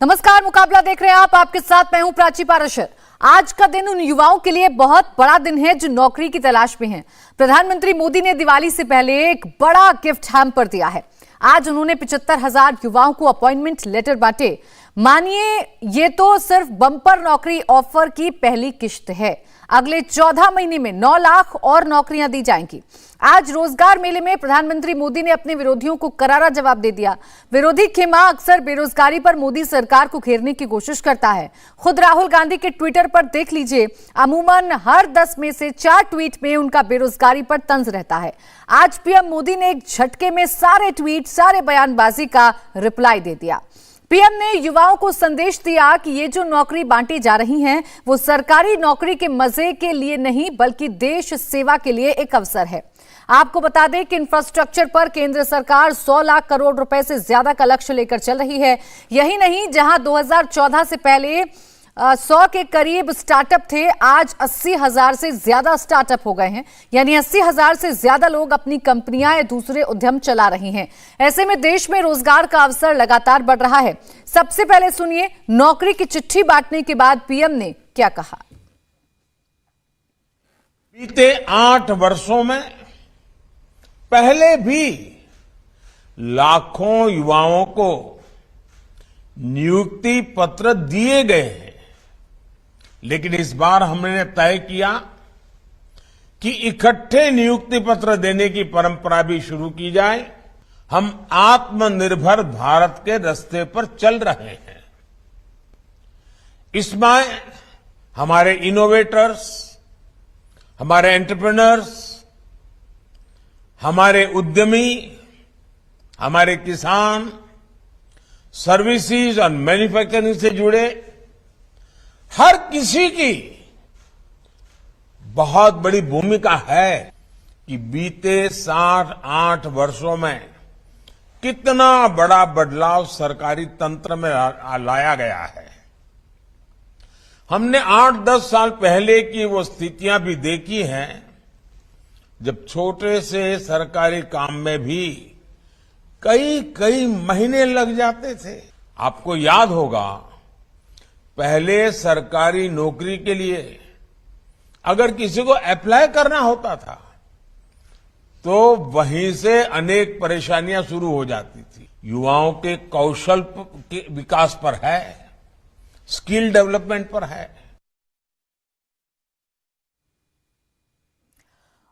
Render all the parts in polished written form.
नमस्कार, मुकाबला देख रहे हैं आप। आपके साथ मैं हूं प्राची पाराशर। आज का दिन उन युवाओं के लिए बहुत बड़ा दिन है जो नौकरी की तलाश में हैं। प्रधानमंत्री मोदी ने दिवाली से पहले एक बड़ा गिफ्ट हैम्पर दिया है। आज उन्होंने 75,000 युवाओं को अपॉइंटमेंट लेटर बांटे। मानिए, ये तो सिर्फ बम्पर नौकरी ऑफर की पहली किश्त है। अगले 14 महीने में 9 लाख और नौकरियां दी जाएंगी। आज रोजगार मेले में प्रधानमंत्री मोदी ने अपने विरोधियों को करारा जवाब दे दिया। विरोधी खेमा अक्सर बेरोजगारी पर मोदी सरकार को घेरने की कोशिश करता है। खुद राहुल गांधी के ट्विटर पर देख लीजिए, अमूमन हर 10 में से 4 ट्वीट में उनका बेरोजगारी पर तंज रहता है। आज पीएम मोदी ने एक झटके में सारे ट्वीट, सारे बयानबाजी का रिप्लाई दे दिया। पीएम ने युवाओं को संदेश दिया कि ये जो नौकरी बांटी जा रही हैं, वो सरकारी नौकरी के मजे के लिए नहीं बल्कि देश सेवा के लिए एक अवसर है। आपको बता दें कि इंफ्रास्ट्रक्चर पर केंद्र सरकार 100 लाख करोड़ रुपए से ज्यादा का लक्ष्य लेकर चल रही है। यही नहीं, जहां 2014 से पहले 100 के करीब स्टार्टअप थे, आज 80,000 से ज्यादा स्टार्टअप हो गए हैं। यानी 80,000 से ज्यादा लोग अपनी कंपनियां या दूसरे उद्यम चला रहे हैं। ऐसे में देश में रोजगार का अवसर लगातार बढ़ रहा है। सबसे पहले सुनिए, नौकरी की चिट्ठी बांटने के बाद पीएम ने क्या कहा। बीते 8 वर्षों में पहले भी लाखों युवाओं को नियुक्ति पत्र दिए गए हैं, लेकिन इस बार हमने तय किया कि इकट्ठे नियुक्ति पत्र देने की परंपरा भी शुरू की जाए। हम आत्मनिर्भर भारत के रास्ते पर चल रहे हैं। इसमें हमारे इनोवेटर्स, हमारे एंटरप्रेन्योर्स, हमारे उद्यमी, हमारे किसान, सर्विसेज और मैन्युफैक्चरिंग से जुड़े हर किसी की बहुत बड़ी भूमिका है कि बीते 7-8 वर्षों में कितना बड़ा बदलाव सरकारी तंत्र में लाया गया है। हमने 8-10 साल पहले की वो स्थितियां भी देखी हैं जब छोटे से सरकारी काम में भी कई महीने लग जाते थे। आपको याद होगा, पहले सरकारी नौकरी के लिए अगर किसी को अप्लाई करना होता था तो वहीं से अनेक परेशानियां शुरू हो जाती थी। युवाओं के कौशल के विकास पर है, स्किल डेवलपमेंट पर है।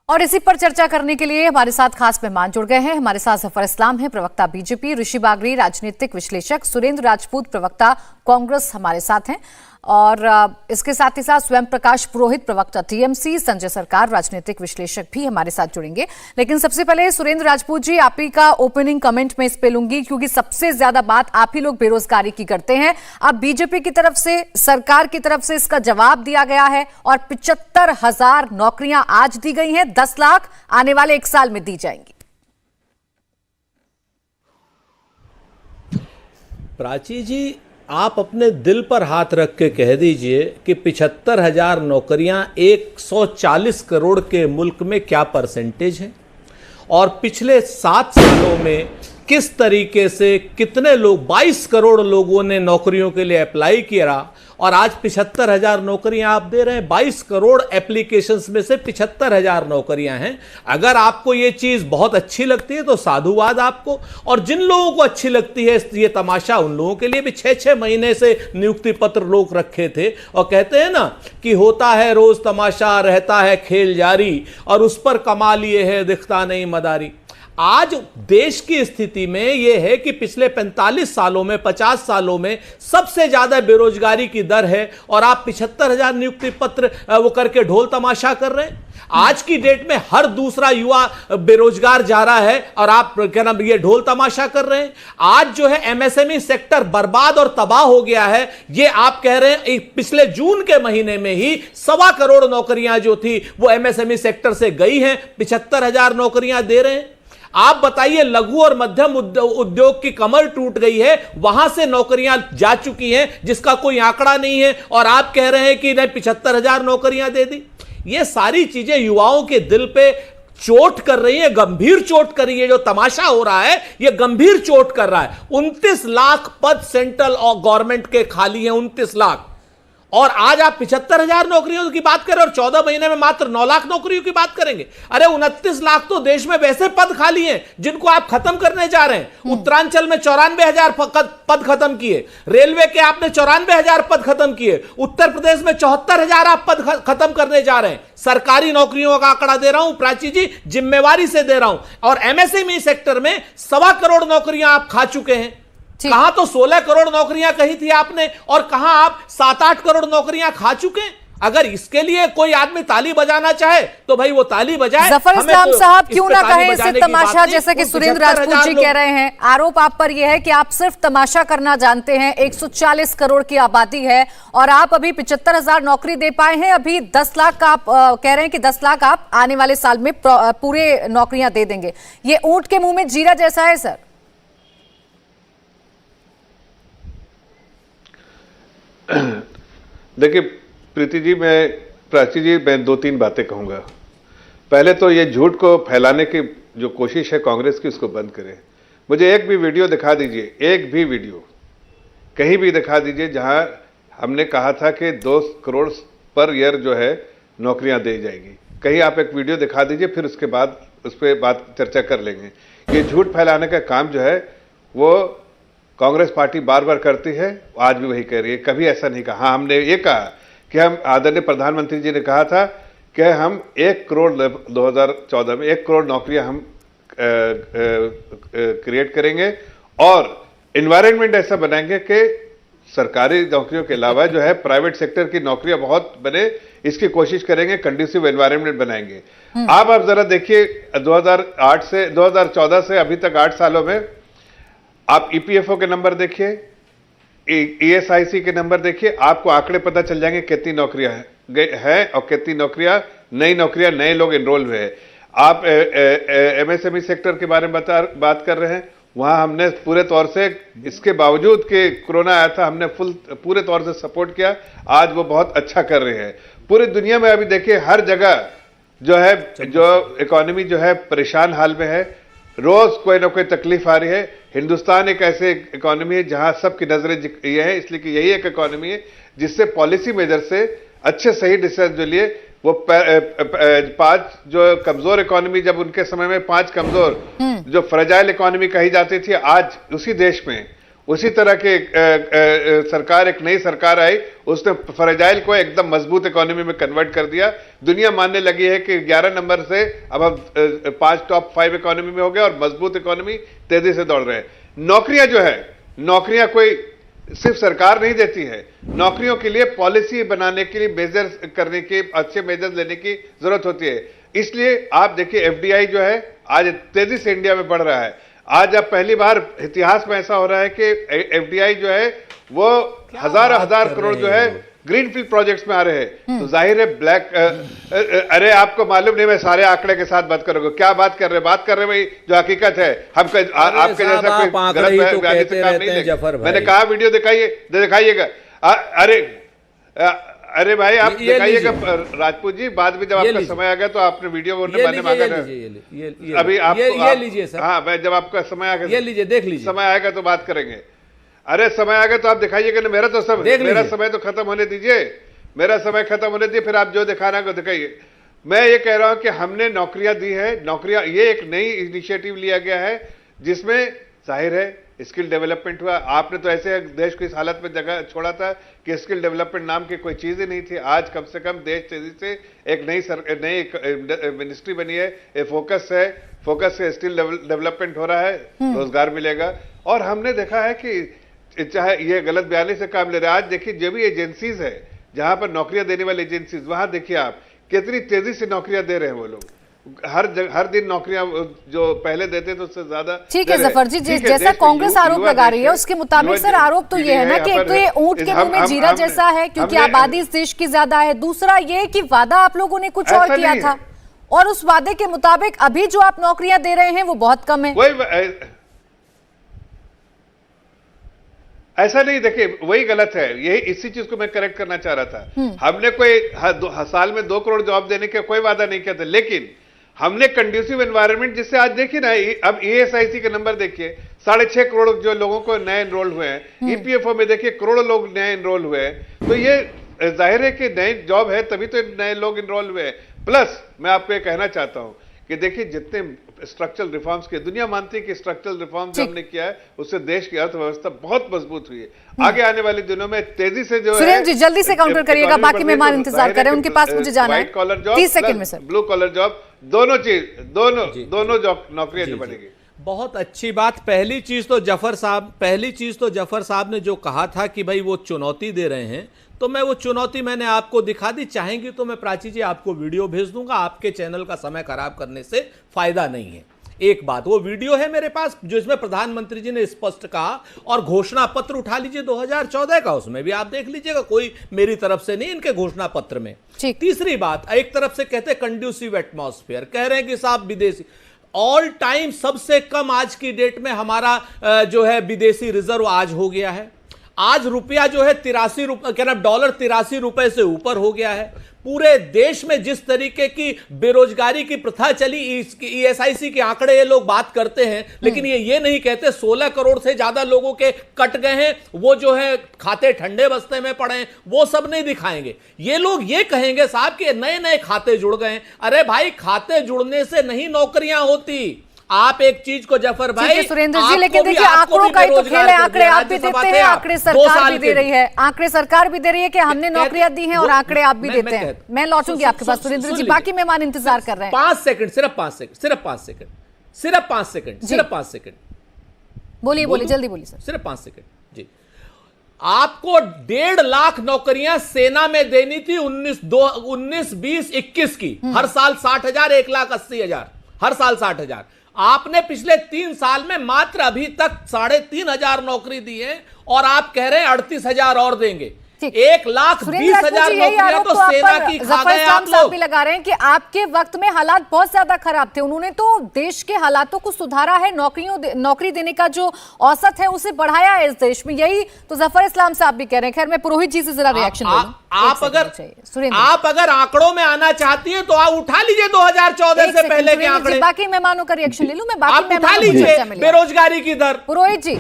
और इसी पर चर्चा करने के लिए हमारे साथ खास मेहमान जुड़ गए हैं। हमारे साथ जफर इस्लाम है, प्रवक्ता बीजेपी, ऋषि बागरी, राजनीतिक विश्लेषक, सुरेंद्र राजपूत, प्रवक्ता कांग्रेस हमारे साथ हैं, और इसके साथ ही साथ स्वयं प्रकाश पुरोहित, प्रवक्ता टीएमसी, संजय सरकार, राजनीतिक विश्लेषक भी हमारे साथ जुड़ेंगे। लेकिन सबसे पहले सुरेंद्र राजपूत जी, आप ही का ओपनिंग कमेंट में इस पे लूंगी, क्योंकि सबसे ज्यादा बात आप ही लोग बेरोजगारी की करते हैं। अब बीजेपी की तरफ से, सरकार की तरफ से इसका जवाब दिया गया है और 75,000 नौकरियां आज दी गई हैं, 10 लाख आने वाले 1 साल में दी जाएंगी। प्राची जी, आप अपने दिल पर हाथ रख के कह दीजिए कि 75,000 नौकरियां 140 करोड़ के मुल्क में क्या परसेंटेज है, और पिछले 7 सालों में किस तरीके से कितने लोग, 22 करोड़ लोगों ने नौकरियों के लिए अप्लाई किया, और आज 75,000 नौकरियां आप दे रहे हैं। 22 करोड़ एप्लीकेशंस में से 75,000 नौकरियां हैं। अगर आपको ये चीज बहुत अच्छी लगती है तो साधुवाद आपको, और जिन लोगों को अच्छी लगती है ये तमाशा, उन लोगों के लिए भी 6-6 महीने से नियुक्ति पत्र रोक रखे थे। और कहते हैं ना कि होता है रोज तमाशा, रहता है खेल जारी, और उस पर कमाल ये है दिखता नहीं मदारी। आज देश की स्थिति में यह है कि पिछले 45 सालों में, 50 सालों में सबसे ज्यादा बेरोजगारी की दर है, और आप 75,000 नियुक्ति पत्र वो करके ढोल तमाशा कर रहे हैं। आज की डेट में हर दूसरा युवा बेरोजगार जा रहा है और आप क्या नाम ये ढोल तमाशा कर रहे हैं। आज जो है एमएसएमई सेक्टर बर्बाद और तबाह हो गया है, ये आप कह रहे हैं। पिछले जून के महीने में ही 1.25 करोड़ नौकरियां जो थी वो एमएसएमई सेक्टर से गई हैं, 75,000 नौकरियां दे रहे हैं। आप बताइए, लघु और मध्यम उद्योग की कमर टूट गई है, वहां से नौकरियां जा चुकी हैं जिसका कोई आंकड़ा नहीं है, और आप कह रहे हैं कि नहीं 75,000 नौकरियां दे दी। ये सारी चीजें युवाओं के दिल पे चोट कर रही है, गंभीर चोट कर रही है। जो तमाशा हो रहा है ये गंभीर चोट कर रहा है। 29 लाख पद सेंट्रल और गवर्नमेंट के खाली हैं, 29 लाख। और आज आप 75,000 नौकरियों की बात करें और 14 महीने में मात्र 9 लाख नौकरियों की बात करेंगे। अरे 29 लाख तो देश में वैसे पद खाली हैं जिनको आप खत्म करने जा रहे हैं। उत्तरांचल में 94,000 पद खत्म किए, रेलवे के आपने 94,000 पद खत्म किए, उत्तर प्रदेश में 74,000 आप पद खत्म करने जा रहे हैं। सरकारी नौकरियों का आंकड़ा दे रहा हूं प्राची जी, जिम्मेवारी से दे रहा हूं। और एमएसएमई सेक्टर में 1.25 करोड़ नौकरियां आप खा चुके हैं। कहां तो 16 करोड़ नौकरियां कही थी आपने और कहां आप 7-8 करोड़ नौकरियां खा चुके हैं। अगर इसके लिए कोई आदमी ताली बजाना चाहे तो भाई वो ताली बजाए। जफर इस्लाम साहब क्यों ना कहें इसे तमाशा, जैसे कि सुरेंद्र राजपूत जी कह रहे हैं। आरोप आप पर यह है कि आप सिर्फ तमाशा करना जानते हैं। 140 करोड़ की आबादी है और आप अभी 75,000 नौकरी दे पाए हैं। अभी 10 लाख का आप कह रहे हैं कि 10 लाख आप आने वाले साल में पूरे नौकरियां दे देंगे। ये ऊंट के मुंह में जीरा जैसा है सर। देखिए प्रीति जी, प्राची जी, मैं 2-3 बातें कहूंगा। पहले तो ये झूठ को फैलाने की जो कोशिश है कांग्रेस की, उसको बंद करें। मुझे एक भी वीडियो दिखा दीजिए, एक भी वीडियो कहीं भी दिखा दीजिए जहां हमने कहा था कि 2 करोड़ पर ईयर जो है नौकरियां दी जाएगी। कहीं आप एक वीडियो दिखा दीजिए, फिर उसके बाद उस पर बात चर्चा कर लेंगे। ये झूठ फैलाने का काम जो है वो कांग्रेस पार्टी बार बार करती है, आज भी वही कह रही है। कभी ऐसा नहीं कहा। हाँ, हमने ये कहा कि हम, आदरणीय प्रधानमंत्री जी ने कहा था कि हम 1 करोड़ 2014 में 1 करोड़ नौकरियां हम क्रिएट करेंगे और एनवायरनमेंट ऐसा बनाएंगे कि सरकारी नौकरियों के अलावा जो है प्राइवेट सेक्टर की नौकरियां बहुत बने, इसकी कोशिश करेंगे। कंडीसिव एनवायरनमेंट बनाएंगे। आप जरा देखिए 2014 से अभी तक 8 सालों में आप ईपीएफओ के नंबर देखिए, ईएसआईसी के नंबर देखिए, आपको आंकड़े पता चल जाएंगे कितनी नौकरियां हैं और कितनी नौकरियां, नई नौकरियां, नए लोग एनरोल हुए हैं। आप एमएसएमई सेक्टर के बारे में बात कर रहे हैं, वहां हमने पूरे तौर से, इसके बावजूद कि कोरोना आया था, हमने पूरे तौर से सपोर्ट किया। आज वो बहुत अच्छा कर रहे हैं। पूरी दुनिया में अभी देखिए हर जगह जो है, जो इकोनॉमी जो है परेशान हाल में है, रोज कोई ना कोई तकलीफ आ रही है। हिंदुस्तान एक ऐसे इकोनॉमी है जहां सबकी नजरें ये है, इसलिए कि यही एक इकोनॉमी है जिससे पॉलिसी मेजर से अच्छे सही डिसीजन जो लिए वो 5 जो कमजोर इकोनॉमी, जब उनके समय में 5 कमजोर जो फ्रेजाइल इकोनॉमी कही जाती थी, आज उसी देश में उसी तरह के सरकार, एक नई सरकार आई, उसने फ्रेजाइल को एकदम मजबूत इकोनॉमी में कन्वर्ट कर दिया। दुनिया मानने लगी है कि 11 नंबर से अब हम 5 टॉप 5 इकोनॉमी में हो गए और मजबूत इकोनॉमी तेजी से दौड़ रहे हैं। नौकरियां जो है, नौकरियां कोई सिर्फ सरकार नहीं देती है। नौकरियों के लिए पॉलिसी बनाने के लिए मेजर करने के, अच्छे मेजर लेने की जरूरत होती है। इसलिए आप देखिए एफडीआई जो है आज तेजी से इंडिया में बढ़ रहा है। आज अब पहली बार इतिहास में ऐसा हो रहा है कि एफडीआई जो है वो हजार करोड़ जो है ग्रीनफील्ड प्रोजेक्ट्स में आ रहे हैं। तो जाहिर है अरे आपको मालूम नहीं, मैं सारे आंकड़े के साथ बात करूंगा। क्या बात कर रहे भाई, जो हकीकत है। हम आपके जैसा कोई गलत बयानी से काम नहीं लेंगे। मैंने कहा वीडियो दिखाइएगा। अरे भाई आप दिखाइएगा राजपूत जी, बाद में जब आपका समय आ गया तो आपने वीडियो मैंने मांगा था। अभी आप लीजिए सर। हाँ, मैं जब आपका समय आ गया, लीजिए, देख लीजिए, समय आएगा तो बात करेंगे। अरे समय आ गया तो आप दिखाइएगा ना। मेरा समय तो खत्म होने दीजिए, मेरा समय खत्म होने दीजिए, फिर आप जो दिखाना है दिखाइए। मैं ये कह रहा हूं कि हमने नौकरियां दी है। नौकरियां, ये एक नई इनिशिएटिव लिया गया है जिसमें जाहिर है स्किल डेवलपमेंट हुआ। आपने तो ऐसे देश को इस हालत में जगह छोड़ा था कि स्किल डेवलपमेंट नाम की कोई चीज ही नहीं थी। आज कम से कम देश तेजी से एक नई मिनिस्ट्री बनी है, फोकस से स्किल डेवलपमेंट हो रहा है, रोजगार मिलेगा। और हमने देखा है कि चाहे ये गलत बयानी से काम ले रहे हैं। आज देखिए जो भी एजेंसीज है, जहां पर नौकरियां देने वाली एजेंसीज, वहां देखिए आप कितनी तेजी से नौकरियां दे रहे हैं वो लोग। हर दिन नौकरियां जो पहले देते थे उससे ज्यादा। ठीक है जफर जी, जैसा कांग्रेस आरोप लगा रही है उसके मुताबिक सर आरोप तो ये है ना कि एक तो ये ऊंट के मुंह में जीरा जैसा है क्योंकि आबादी इस देश की ज्यादा है। दूसरा ये कि वादा आप लोगों ने कुछ और किया था और उस वादे के मुताबिक अभी जो आप नौकरियां दे रहे हैं वो बहुत कम है। ऐसा नहीं, देखिए वही गलत है। यही इसी चीज को मैं करेक्ट करना चाह रहा था। हमने कोई साल में 2 करोड़ जॉब देने का कोई वादा नहीं किया था, लेकिन हमने कंड्यूसिव एनवायरनमेंट, जिससे आज देखिए ना, अब ईएसआईसी के नंबर देखिए, 6.5 करोड़ जो लोगों को नए एनरोल हुए हैं, ईपीएफओ में देखिए करोड़ों लोग नए एनरोल हुए हैं। तो ये जाहिर है कि नई जॉब है तभी तो नए लोग एनरोल हुए हैं। प्लस मैं आपको ये कहना चाहता हूं कि देखिए जितने स्ट्रक्चरल रिफॉर्म्स के, दुनिया मानती है कि स्ट्रक्चरल रिफॉर्म्स जो हमने किया है उससे देश की अर्थव्यवस्था बहुत मजबूत हुई है। आगे आने वाले दिनों में तेजी से जो सुरेंद्र जी जल्दी से काउंटर करिएगा, बाकी मेहमान इंतजार कर रहे हैं, उनके पास मुझे जाना है। व्हाइट कॉलर जॉब, 30 सेकंड में सर। ब्लू कॉलर जॉब, दोनों चीज, दोनों जॉब नौकरियां जो बनेगी। बहुत अच्छी बात। पहली चीज तो जफर साहब ने जो कहा था कि भाई वो चुनौती दे रहे हैं, तो मैं वो चुनौती मैंने आपको दिखा दी। चाहेंगी तो मैं प्राची जी आपको वीडियो भेज दूंगा, आपके चैनल का समय खराब करने से फायदा नहीं है। एक बात, वो वीडियो है मेरे पास जिसमें प्रधानमंत्री जी ने स्पष्ट कहा, और घोषणा पत्र उठा लीजिए 2014 का, उसमें भी आप देख लीजिएगा, कोई मेरी तरफ से नहीं, इनके घोषणा पत्र में। तीसरी बात, एक तरफ से कहते हैं कंड्यूसिव एटमॉस्फेयर, कह रहे हैं कि साहब विदेशी ऑल टाइम सबसे कम आज की डेट में हमारा जो है विदेशी रिजर्व आज हो गया है। आज रुपया जो है 83 रुपए, क्या नाम, डॉलर 83 रुपए से ऊपर हो गया है। पूरे देश में जिस तरीके की बेरोजगारी की प्रथा चली, ईएसआईसी के आंकड़े ये लोग बात करते हैं, लेकिन ये नहीं कहते 16 करोड़ से ज्यादा लोगों के कट गए हैं, वो जो है खाते ठंडे बस्ते में पड़े हैं, वो सब नहीं दिखाएंगे। ये लोग ये कहेंगे साहब कि नए नए खाते जुड़ गए हैं। अरे भाई, खाते जुड़ने से नहीं नौकरियां होती। आप एक चीज को जफर भाई, सुरेंद्र जी, लेकिन देखिए आंकड़ों का ही तो खेल है, आंकड़े आप भी देते हैं, आंकड़े सरकार भी दे रही है, आंकड़े सरकार भी दे रही है कि हमने नौकरियां दी हैं, और आंकड़े आप भी देते हैं। मैं लौटूंगी आपके पास सुरेंद्र जी, बाकी मेहमान इंतजार कर रहे हैं। 5 सेकंड, सिर्फ 5 सेकंड बोलिए जल्दी बोलिए सर, सिर्फ 5 सेकंड जी। आपको 1.5 लाख नौकरियां सेना में देनी थी 19, 20, 21 की, हर साल 60,000, 1,80,000, हर साल 60,000। आपने पिछले 3 साल में मात्र अभी तक 3,500 नौकरी दी है, और आप कह रहे हैं 38,000 और देंगे। 1,20,000 नौकरियां तो सेना की खा गए आप लोग। भी लगा रहे हैं कि आपके वक्त में हालात बहुत ज्यादा खराब थे, उन्होंने तो देश के हालातों को सुधारा है, नौकरी देने का जो औसत है उसे बढ़ाया है इस देश में। यही तो जफर इस्लाम साहब भी कह रहे हैं। खैर, मैं पुरोहित जी से जरा रिएक्शन ले लूं। आप अगर आंकड़ों में आना चाहती हैं तो आप उठा लीजिए 2014 से पहले के आंकड़े। बाकी मेहमानों का रिएक्शन ले लूं मैं, बाकी उठा लीजिए बेरोजगारी की दर। पुरोहित जी,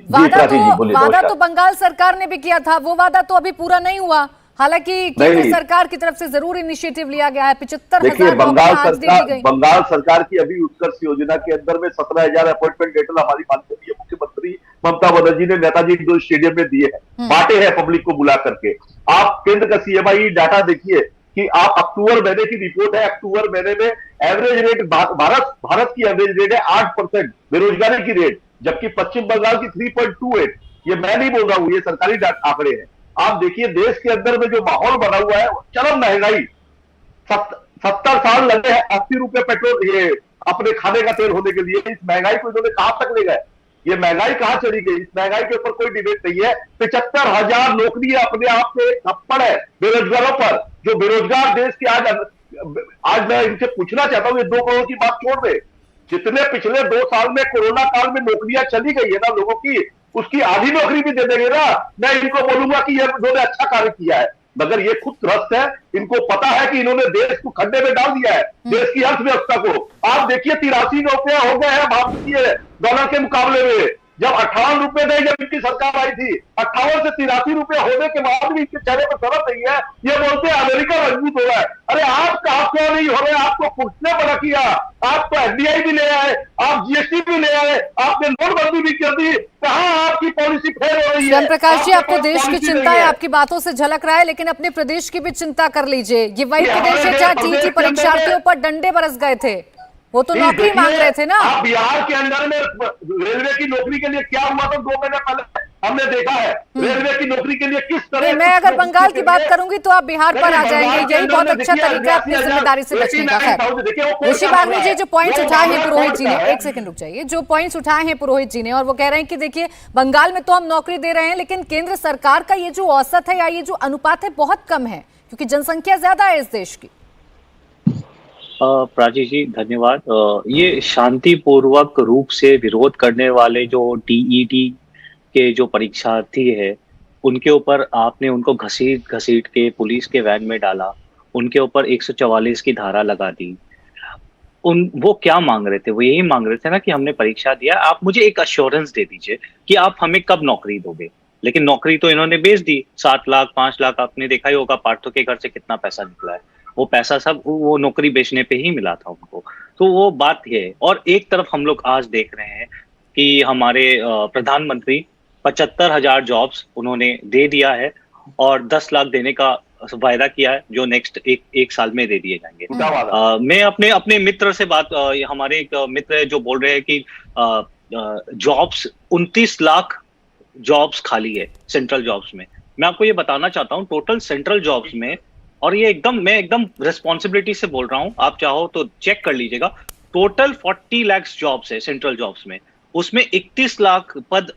वादा तो बंगाल सरकार ने भी किया था, वो वादा तो अभी पूरा नहीं हुआ। हालांकि केंद्र सरकार की तरफ से जरूर इनिशिएटिव लिया गया है। 75,000 बंगाल सरकार की अभी उत्कर्ष योजना के अंदर में 17,000 अपॉइंटमेंट लेटर हमारी माननीय मुख्यमंत्री ममता बनर्जी ने नेताजी इंडोर स्टेडियम में दिए हैं, बांटे हैं पब्लिक को बुला करके। आप केंद्र का सीएमआई डाटा देखिए कि आप अक्टूबर महीने की रिपोर्ट है, अक्टूबर महीने में एवरेज रेट, भारत की एवरेज रेट है 8% बेरोजगारी की रेट, जबकि पश्चिम बंगाल की 3.28। ये मैं नहीं बोल रहा हूं, ये सरकारी आंकड़े हैं। आप देखिए देश के अंदर में जो माहौल बना हुआ है, चरम महंगाई, 70 साल लगे हैं 80 रुपए पेट्रोल, ये अपने खाने का तेल होने के लिए। इस महंगाई को इन्होंने कहां तक ले गए? ये महंगाई कहां चली गई? इस महंगाई के ऊपर कोई डिबेट नहीं है। 75,000 नौकरियां अपने आप में थप्पड़ है बेरोजगारों पर। जो बेरोजगार देश के आज मैं इनसे पूछना चाहता हूं, ये 2 करोड़ की बात छोड़ दे, जितने पिछले 2 साल में कोरोना काल में नौकरियां चली गई है ना लोगों की, उसकी आधी नौकरी भी दे देंगे ना, मैं इनको बोलूंगा कि ये इन्होंने अच्छा कार्य किया है। मगर ये खुद त्रस्त है, इनको पता है कि इन्होंने देश को खड्डे में डाल दिया है, देश की अर्थव्यवस्था को। आप देखिए 83 रुपया हो गए हैं भारतीय डॉलर के मुकाबले में। जब 58 रुपए थे जब इनकी सरकार आई थी, 58 से 83 रुपए होने के बाद भी इनके चेहरे पर शरम नहीं है। ये बोलते हैं अमेरिका मजबूत हो रहा है। अरे आप क्यों नहीं हो रहे? आपको किसने बड़ा किया? आप तो एफडीआई भी ले आए, आप जीएसटी भी ले आए, आपने नोटबंदी भी कर दी। कहां आपकी पॉलिसी फेल हो रही है? प्रकाश जी, आपको देश की चिंता है, आपकी बातों से झलक रहा है, लेकिन अपने प्रदेश की भी चिंता कर लीजिए। ये वही प्रदेश है जहाँ टीईटी परीक्षार्थियों पर डंडे बरस गए थे, वो तो नौकरी मांग रहे थे ना। बिहार के अंदर में रेलवे की नौकरी के लिए क्या हुआ था 2 महीने पहले हमने देखा है। रेलवे की नौकरी के लिए किस तरह, मैं अगर बंगाल की बात करूंगी तो आप बिहार पर आ जाएंगे। यही बहुत अच्छा तरीका है अपनी जिम्मेदारी से बचने का। खैर, ऋषि बागनी जी जो पॉइंट्स उठाए हैं पुरोहित जी ने, एक सेकंड रुक जाइए, जो पॉइंट्स उठाए हैं पुरोहित जी ने, और वो कह रहे हैं कि देखिए बंगाल में तो हम नौकरी दे रहे हैं, लेकिन केंद्र सरकार का ये जो औसत है या ये जो अनुपात है बहुत कम है, क्योंकि जनसंख्या ज्यादा है इस देश की। प्राची जी धन्यवाद। ये शांतिपूर्वक रूप से विरोध करने वाले जो टीईटी के जो परीक्षार्थी है, उनके ऊपर आपने उनको घसीट के पुलिस के वैन में डाला, उनके ऊपर 144 की धारा लगा दी। वो क्या मांग रहे थे? वो यही मांग रहे थे ना कि हमने परीक्षा दिया, आप मुझे एक अश्योरेंस दे दीजिए कि आप हमें कब नौकरी दोगे। लेकिन नौकरी तो इन्होंने बेच दी, 7 लाख 5 लाख, आपने देखा ही होगा पार्थो के घर से कितना पैसा निकला है। वो पैसा सब वो नौकरी बेचने पे ही मिला था उनको। तो वो बात है। और एक तरफ हम लोग आज देख रहे हैं कि हमारे प्रधानमंत्री 75,000 जॉब्स उन्होंने दे दिया है और 10 लाख देने का वायदा किया है, जो नेक्स्ट एक साल में दे दिए जाएंगे। मैं अपने मित्र से हमारे एक मित्र है जो बोल रहे हैं कि जॉब्स 29 लाख जॉब्स खाली है सेंट्रल जॉब्स में। मैं आपको ये बताना चाहता हूँ टोटल सेंट्रल जॉब्स में, और ये मैं एकदम रिस्पॉन्सिबिलिटी से बोल रहा हूँ, आप चाहो तो चेक कर लीजिएगा, टोटल 40 लाख जॉब्स है सेंट्रल जॉब्स में। उसमें 31 लाख पद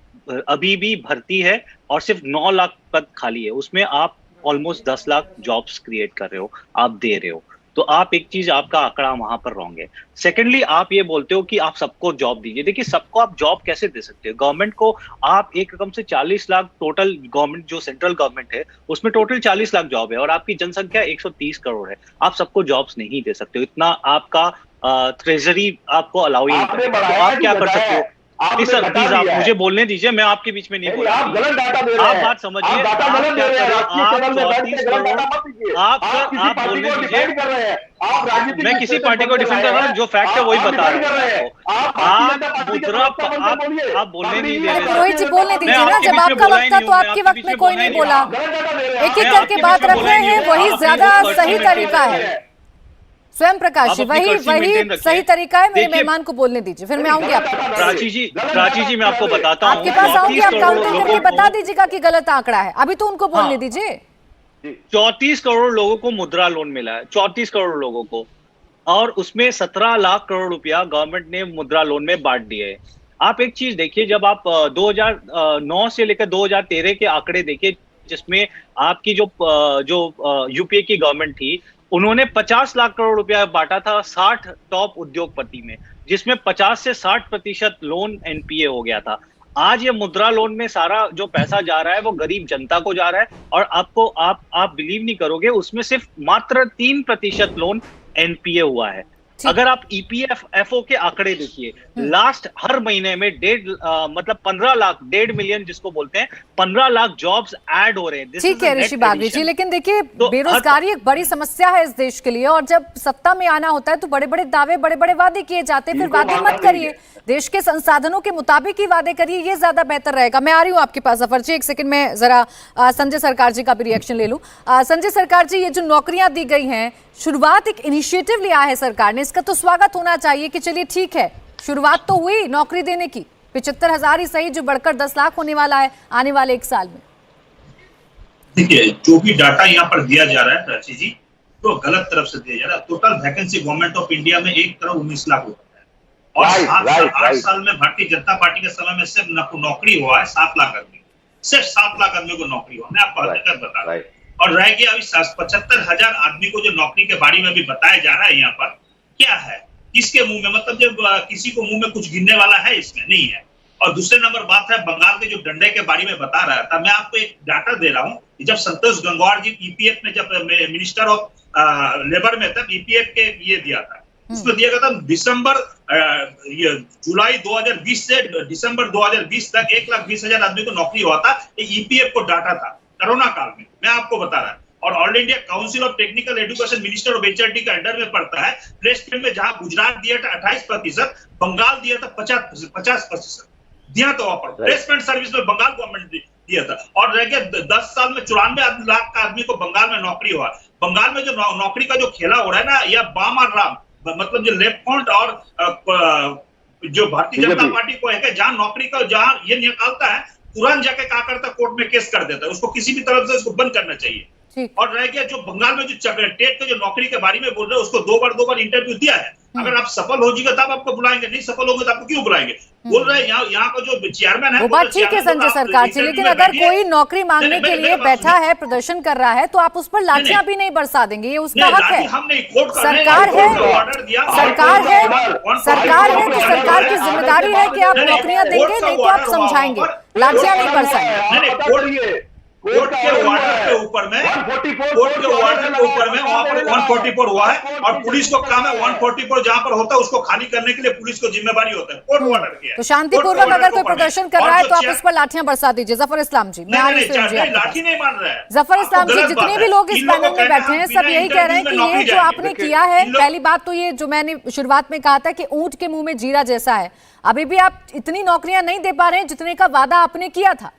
अभी भी भर्ती है और सिर्फ 9 लाख पद खाली है। उसमें आप ऑलमोस्ट 10 लाख जॉब्स क्रिएट कर रहे हो, आप दे रहे हो। तो आप एक चीज, आपका आंकड़ा वहां पर रॉन्ग है। सेकेंडली, आप ये बोलते हो कि आप सबको जॉब दीजिए। देखिए, सबको आप जॉब कैसे दे सकते हो? गवर्नमेंट को आप एक रकम से 40 लाख टोटल, गवर्नमेंट जो सेंट्रल गवर्नमेंट है उसमें टोटल 40 लाख जॉब है और आपकी जनसंख्या 130 करोड़ है। आप सबको जॉब्स नहीं दे सकते हो, इतना आपका ट्रेजरी आपको अलाउ ही नहीं करेगा। तो आप क्या कर सकते हो? प्लीज आप मुझे बोलने दीजिए, मैं आपके बीच में नहीं बोल रहा। आप गलत डाटा दे रहे हैं। आप बात समझिए, आप क्या कर रहे हो? आप बोलने दीजिए। मैं किसी पार्टी को डिफेंड कर रहा हूँ, जो फैक्ट है वही बता रहा हूँ। आप बोलने नहीं दे रहे। रोहित जी बोलने दीजिए ना, जब आपका वक्त था तो आपके वक्त में कोई नहीं बोला। एक एक करके बात रख रहे हैं, वही ज्यादा सही तरीका है। स्वयं प्रकाश जी, वही सही तरीका है। मेरे मेहमान को बोलने दीजिए, फिर मैं आऊंगी आपके पास। प्राची जी मैं आपको बताता हूँ, आपके पास आऊंगी, आप काउंटिंग करके बता दीजिएगा कि गलत आंकड़ा है। अभी तो उनको बोलने दीजिए। 34 करोड़ लोगों को मुद्रा लोन मिला है, 34 करोड़ लोगों को, और उसमें 17 लाख करोड़ रुपया गवर्नमेंट ने मुद्रा लोन में बांट दिए है। आप एक चीज देखिए, जब आप 2009 से लेकर 2013 के आंकड़े देखिए, जिसमें आपकी जो यूपीए की गवर्नमेंट थी, उन्होंने 50 लाख करोड़ रुपया बांटा था 60 टॉप उद्योगपति में, जिसमें 50 से 60% लोन एनपीए हो गया था। आज ये मुद्रा लोन में सारा जो पैसा जा रहा है वो गरीब जनता को जा रहा है, और आप बिलीव नहीं करोगे, उसमें सिर्फ मात्र 3% लोन एनपीए हुआ है। अगर आप ईपीएफओ के आंकड़े देखिए, लास्ट हर महीने में 1.5 मिलियन जिसको बोलते हैं, 15 लाख जॉब्स ऐड हो रहे हैं। ठीक है ऋषि बागरी जी, लेकिन देखिए बेरोजगारी एक बड़ी समस्या है इस देश के लिए, और जब सत्ता में आना होता है तो बड़े बड़े दावे, बड़े बड़े वादे किए जाते हैं। फिर वादे मत करिए, देश के संसाधनों के मुताबिक ही वादे करिए, ये ज्यादा बेहतर रहेगा। मैं आ रही हूँ आपके पास जफर जी, एक सेकंड में जरा संजय सरकार जी का भी रिएक्शन ले लूं। संजय सरकार जी, ये जो नौकरियां दी गई हैं, शुरुआत एक इनिशिएटिव लिया है सरकार ने, इसका तो स्वागत होना चाहिए कि चलिए ठीक है, शुरुआत तो हुई नौकरी देने की। 75,000 ही सही, जो बढ़कर 10 लाख होने वाला है आने वाले 1 साल में। देखिए, जो भी डाटा यहाँ पर दिया जा रहा है प्राची जी, तो गलत तरफ से दिया जा रहा है। Total vacancy government of India में 1 करोड़ 19 लाख होता है, और 8 साल में भारतीय जनता पार्टी के समय में सिर्फ नौकरी हुआ है 7 लाख आदमी, सिर्फ 7 लाख आदमी को नौकरी हुआ। मैं आपको हकीकत बता रहा हूँ। और रह गया अभी 75,000 आदमी को जो नौकरी के बारे में भी बताया जा रहा है, यहाँ पर क्या है, किसके मुंह में, मतलब जब किसी को मुंह में कुछ गिनने वाला है, इसमें नहीं है। और दूसरे नंबर बात है बंगाल के जो डंडे के बारे में बता रहा था, मैं आपको एक डाटा दे रहा हूँ। जब संतोष गंगवार जी ईपीएफ में, जब मिनिस्टर ऑफ लेबर में तब ईपीएफ के ये दिया था, उसमें दिया गया था जुलाई 2020 से दिसंबर 2020 तक 1,20,000 आदमी को नौकरी हुआ था। ये ईपीएफ को डाटा था कोरोना काल में, मैं आपको बता रहा हूँ। और all India council of technical education minister of HRD का अंडर में पड़ता है। प्लेसमेंट में जहां गुजरात दिया था 28%, बंगाल दिया था 50% दिया था। वहां पर प्लेसमेंट सर्विस में बंगाल गवर्नमेंट दिया था। और रह गया 10 साल में 94 लाख का आदमी को बंगाल में नौकरी हुआ। बंगाल में जो नौकरी का जो खेला हो रहा है ना, या बाम और राम, मतलब जो लेफ्ट फ्रंट और जो भारतीय जनता पार्टी को है, जहां नौकरी का जहां ये निकालता है, तुरंत जाके क्या करता है, कोर्ट में केस कर देता है। उसको किसी भी तरफ से उसको बंद करना चाहिए। और रह गया जो बंगाल में जो टेट के जो नौकरी के बारे में बोल रहे हैं, उसको 2 बार इंटरव्यू दिया है। अगर आप सफल हो जाएगा तब आपको बुलाएंगे, नहीं सफल होंगे तो आपको क्यों बुलाएंगे? बोल रहे हैं यहाँ का जो चेयरमैन है, वो बात ठीक है संजय सरकार जी, लेकिन अगर कोई नौकरी मांगने के लिए बैठा है, प्रदर्शन कर रहा है, तो आप उस पर लाठियां भी नहीं बरसा देंगे, ये उसका हक है। सरकार है तो सरकार की जिम्मेदारी है कि आप नौकरियां देंगे, नहीं तो आप समझाएंगे, लाठियां नहीं बरसाएंगे। कोर्ट के वार्डर के ऊपर में, कोर्ट के वार्डर के ऊपर में वहां पर 144 हुआ है और पुलिस को काम है 144 जहां पर होता है उसको खाली करने के लिए पुलिस को जिम्मेदारी होता है, कोर्ट वार्डर की है। तो शांतिपूर्वक अगर कोई प्रदर्शन कर रहा है तो आप उस पर लाठियां बरसा दीजिए। जफर इस्लाम जी, मैं आ रही हूं जी, लाठी नहीं मान रहा है जफर इस्लाम जी, जितने भी लोग इस पैनल में बैठे हैं सब यही कह रहे हैं कि ये जो आपने किया है, पहली बात तो ये जो मैंने शुरुआत में कहा था कि ऊंट के मुंह में जीरा जैसा है, अभी भी आप इतनी नौकरियां नहीं दे पा रहे हैं जितने का वादा आपने किया था।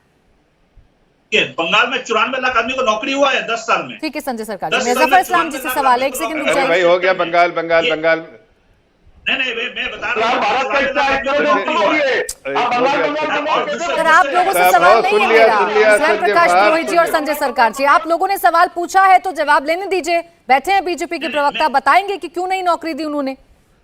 बंगाल में 94 लाख आदमी को नौकरी हुआ है 10 साल में। ठीक है संजय सरकार जी, जफर इस्लाम जी से सवाल है, एक सेकंड रुक अरे जाइए। भाई हो गया बंगाल बंगाल बंगाल। नहीं मैं बता रहा हूँ सर आप लोगों से सवाल नहीं है मेरा, जय प्रकाश पुरोहित जी और संजय सरकार जी, आप लोगों ने सवाल पूछा है तो जवाब लेने दीजिए। बैठे हैं बीजेपी के प्रवक्ता, बताएंगे कि क्यों नहीं नौकरी दी उन्होंने।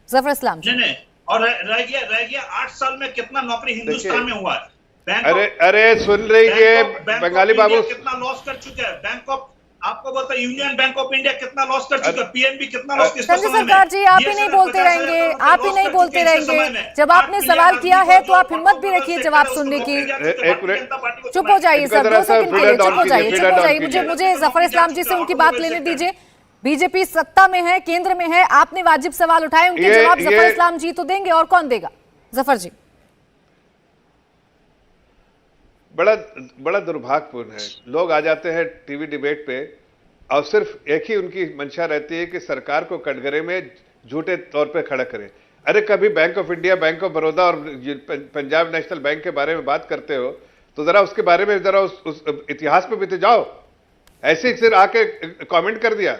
जफर इस्लाम जी, नहीं और रह गया 8 साल में कितना नौकरी हिंदुस्तान में हुआ है। अरे सुन रही है बंगाली बाबू, कितना लॉस कर चुके हैं। बैंक ऑफ, आपको बोलता है यूनियन बैंक ऑफ इंडिया कितना लॉस कर चुका है, पीएनबी कितना लॉस किया। संजय सरकार जी, आप ही नहीं बोलते रहेंगे, आप ही नहीं बोलते रहेंगे। जब आपने सवाल किया है तो आप हिम्मत भी रखिए जवाब सुनने की। चुप हो जाइए सर, 2 सेकंड के लिए चुप हो जाइए। मुझे जफर इस्लाम जी से उनकी बात लेने दीजिए। बीजेपी सत्ता में है, केंद्र में है, आपने वाजिब सवाल उठाए, उनके जवाब जफर इस्लाम जी तो देंगे, और कौन देगा? जफर जी, बड़ा दुर्भाग्यपूर्ण है, लोग आ जाते हैं टीवी डिबेट पे और सिर्फ एक ही उनकी मंशा रहती है कि सरकार को कटघरे में झूठे तौर पे खड़ा करें। अरे कभी bank of India, bank of Baroda और पंजाब नेशनल बैंक के बारे में बात करते हो तो जरा उसके बारे में जरा उस इतिहास पे भी तो जाओ। ऐसे सिर्फ आके कमेंट कर दिया,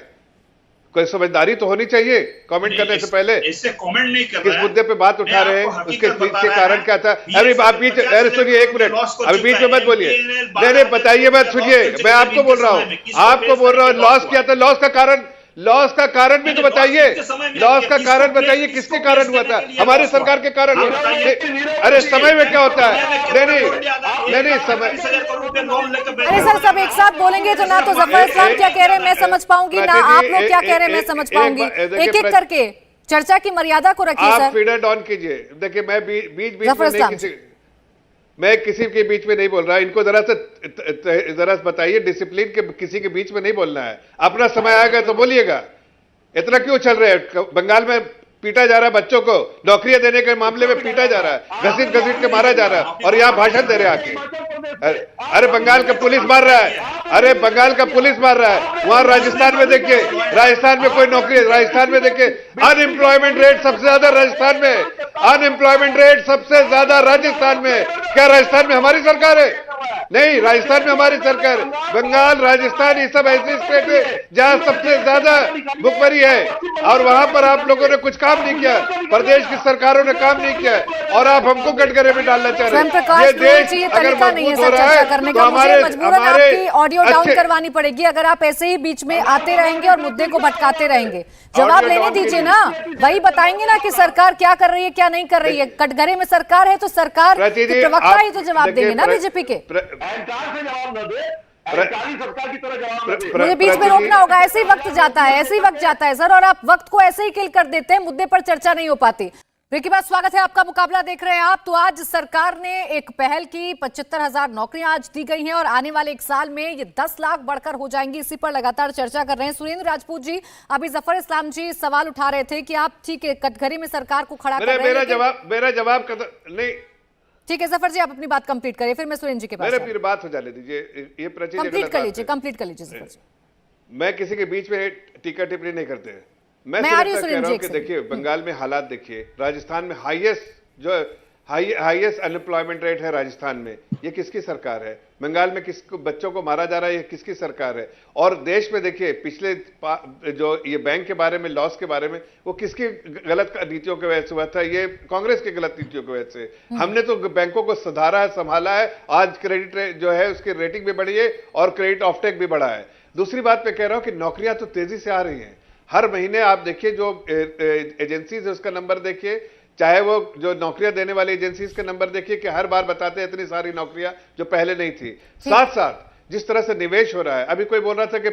कोई समझदारी तो होनी चाहिए कमेंट करने से पहले। इससे कमेंट नहीं कर रहा है, किस मुद्दे पे बात उठा रहे हैं, उसके पीछे कारण क्या था? अरे आप बीच, अरे सुनिए एक मिनट, अभी बीच में मत बोलिए। नहीं बताइए, मत सुनिए, मैं आपको बोल रहा हूँ, लॉस क्या था, लॉस का कारण भी तो बताइए। लॉस का कारण बताइए, किसके कारण हुआ था? हमारी सरकार के कारण। अरे समय में क्या होता है? नहीं समय। अरे सर सब एक साथ बोलेंगे तो ना तो जफर इस्लाम क्या कह रहे हैं मैं समझ पाऊंगी, ना आप लोग क्या कह रहे हैं मैं समझ पाऊंगी। एक एक करके चर्चा की मर्यादा को रखिए सर। आप फीडर ऑन कीजिए। देखिए मैं बीच मैं किसी के बीच में नहीं बोल रहा, इनको जरा बताइए डिसिप्लिन के, किसी के बीच में नहीं बोलना है। अपना समय आएगा तो बोलिएगा। इतना क्यों चल रहा है? बंगाल में पीटा जा रहा है बच्चों को, नौकरियां देने के मामले में पीटा जा रहा है, घसीट के मारा जा रहा है, और यहाँ भाषण दे रहे आके। अरे बंगाल का पुलिस मार रहा है, अरे बंगाल का पुलिस मार रहा है। वहां राजस्थान में देखिए, राजस्थान में कोई नौकरी, राजस्थान में देखिए अनएम्प्लॉयमेंट रेट सबसे ज्यादा राजस्थान में, अनएम्प्लॉयमेंट रेट सबसे ज्यादा राजस्थान में। क्या राजस्थान में हमारी सरकार है? नहीं, राजस्थान में हमारी सरकार। बंगाल, राजस्थान, ये सब ऐसे स्टेट है जहां सबसे ज्यादा भुखमरी है, और वहां पर आप लोगों ने कुछ काम नहीं किया, प्रदेश की सरकारों ने काम नहीं किया, और आप हमको कटघरे में डालना चाह रहे हैं। ये देश अगर मजबूत हो रहा है तो हमारे ऑडियो डाउन करवानी पड़ेगी अगर आप ऐसे ही बीच में आते रहेंगे और मुद्दे को भटकाते रहेंगे। जवाब लेने दीजिए ना, वही बताएंगे ना कि सरकार क्या कर रही है क्या नहीं कर रही है। कटघरे में सरकार है तो सरकार के प्रवक्ता ही तो जवाब देंगे ना बीजेपी के। मुझे बीच में रोकना होगा, ऐसे ही वक्त जाता है सर, और आप वक्त को ऐसे ही किल कर देते हैं, मुद्दे पर चर्चा नहीं हो पाती। के बाद स्वागत है आपका, मुकाबला देख रहे हैं आप। तो आज सरकार ने एक पहल की, 75,000 नौकरियां आज दी गई हैं और आने वाले 1 साल में ये 10 लाख बढ़कर हो जाएंगी। इसी पर लगातार चर्चा कर रहे हैं सुरेंद्र राजपूत जी। अभी जफर इस्लाम जी सवाल उठा रहे थे कि आप ठीक है कटघरे में सरकार को खड़ा कर रहे हैं। मेरा जवाब नहीं। ठीक है जफर जी, आप अपनी बात कंप्लीट करिए, फिर मैं सुरेंद्र जी के पास। फिर बात हो जाने दीजिए, ये कंप्लीट कर लीजिए जफर जी। मैं किसी के बीच में टीका टिप्पणी नहीं करते हैं। मैं आ रही हूं कह रहा हूं कि देखिए बंगाल में हालात देखिए, राजस्थान में हाईएस्ट अनएम्प्लॉयमेंट रेट है राजस्थान में, ये किसकी सरकार है? बंगाल में किसको बच्चों को मारा जा रहा है, ये किसकी सरकार है? और देश में देखिए पिछले जो ये बैंक के बारे में, लॉस के बारे में, वो किसकी गलत नीतियों की वजह से हुआ था? ये कांग्रेस की गलत नीतियों की वजह से। हमने तो बैंकों को सुधारा है, संभाला है, आज क्रेडिट जो है उसकी रेटिंग भी बढ़ी है और क्रेडिट ऑफटेक भी बढ़ा है। दूसरी बात मैं कह रहा हूं कि नौकरियां तो तेजी से आ रही हैं। हर महीने आप देखिए जो एजेंसीज है उसका नंबर देखिए, चाहे वो जो नौकरियां देने वाली एजेंसीज का नंबर देखिए कि हर बार बताते हैं इतनी सारी नौकरियां जो पहले नहीं थी। साथ साथ जिस तरह से निवेश हो रहा है, अभी कोई बोल रहा था कि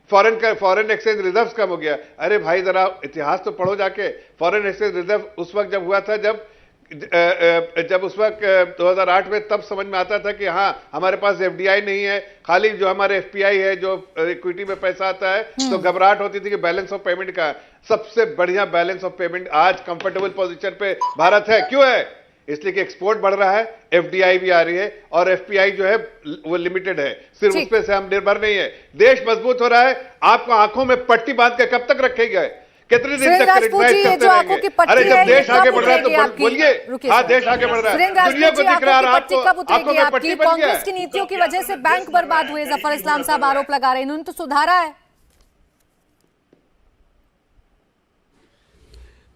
फॉरेन एक्सचेंज रिजर्व कम हो गया। अरे भाई जरा इतिहास तो पढ़ो जाके। फॉरेन एक्सचेंज रिजर्व उस वक्त जब हुआ था जब जब उस वक्त 2008 में तब समझ में आता था कि हाँ हमारे पास एफडीआई नहीं है, खाली जो हमारे एफपीआई है, जो इक्विटी में पैसा आता है, तो घबराहट होती थी कि बैलेंस ऑफ पेमेंट का। सबसे बढ़िया बैलेंस ऑफ पेमेंट आज कंफर्टेबल पोजीशन पे भारत है। क्यों है? इसलिए कि एक्सपोर्ट बढ़ रहा है, एफडीआई भी आ रही है, और एफपीआई जो है वो लिमिटेड है, सिर्फ उस पे से हम निर्भर नहीं है। देश मजबूत हो रहा है। आपको आंखों में पट्टी बांध के कब तक रखेगा? कितने दिन तक क्रिटिसाइज करते रहेंगे? अरे जब देश आगे बढ़ रहा है तो बोलिए, हाँ देश आगे बढ़ रहा है, दुनिया को दिख रहा है, आपको आंखों में पट्टी बन गया। कांग्रेस की नीतियों की वजह से बैंक बर्बाद हुए, जफर इस्लाम साहब आरोप लगा रहे हैं, इन्होंने तो सुधारा है।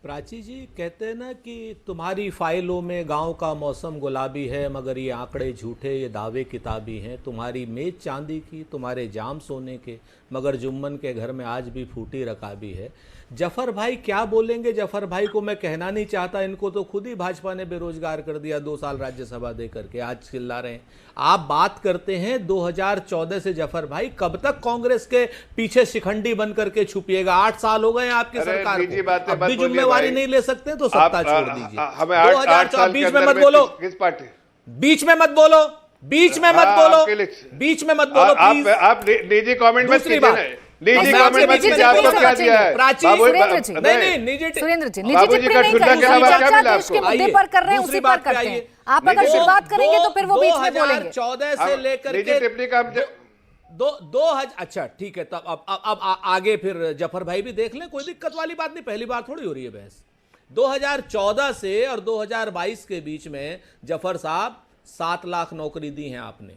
प्राची जी कहते हैं ना कि तुम्हारी फाइलों में गांव का मौसम गुलाबी है, मगर ये आंकड़े झूठे, ये दावे किताबी हैं। तुम्हारी मेज चांदी की, तुम्हारे जाम सोने के, मगर जुम्मन के घर में आज भी फूटी रकाबी है। जफर भाई क्या बोलेंगे? जफर भाई को मैं कहना नहीं चाहता, इनको तो खुद ही भाजपा ने बेरोजगार कर दिया 2 साल राज्यसभा दे करके, आज चिल्ला रहे हैं। आप बात करते हैं 2014 से, जफर भाई कब तक कांग्रेस के पीछे शिखंडी बन करके छुपिएगा? 8 साल हो गए आपकी सरकार को, अब भी जिम्मेवारी नहीं ले सकते तो सत्ता छोड़ दीजिए। हमें 8 साल बीच में मत बोलो, किस पार्टी? बीच में मत बोलो, बीच में मत बोलो, बीच में मत बोलो प्लीज। आप निजी कमेंट मत कीजिए, निजी कमेंट मत कीजिए। आपको क्या दिया है? सुरेंद्र जी, निजी टिप्पणी नहीं करेंगे, देश के मुद्दे पर कर रहे हैं, उसी पर करते हैं। आप अगर शुरुआत करेंगे तो फिर वो बीच में बोलेंगे। 2014 से लेकर निजी टिप्पणी का अच्छा ठीक है, तब अब आगे फिर जफर भाई भी देख लें, कोई दिक्कत वाली बात नहीं, पहली बार थोड़ी हो रही है बहस। 2014 से और 2022 के बीच में जफर साहब 7 लाख नौकरी दी हैं आपने,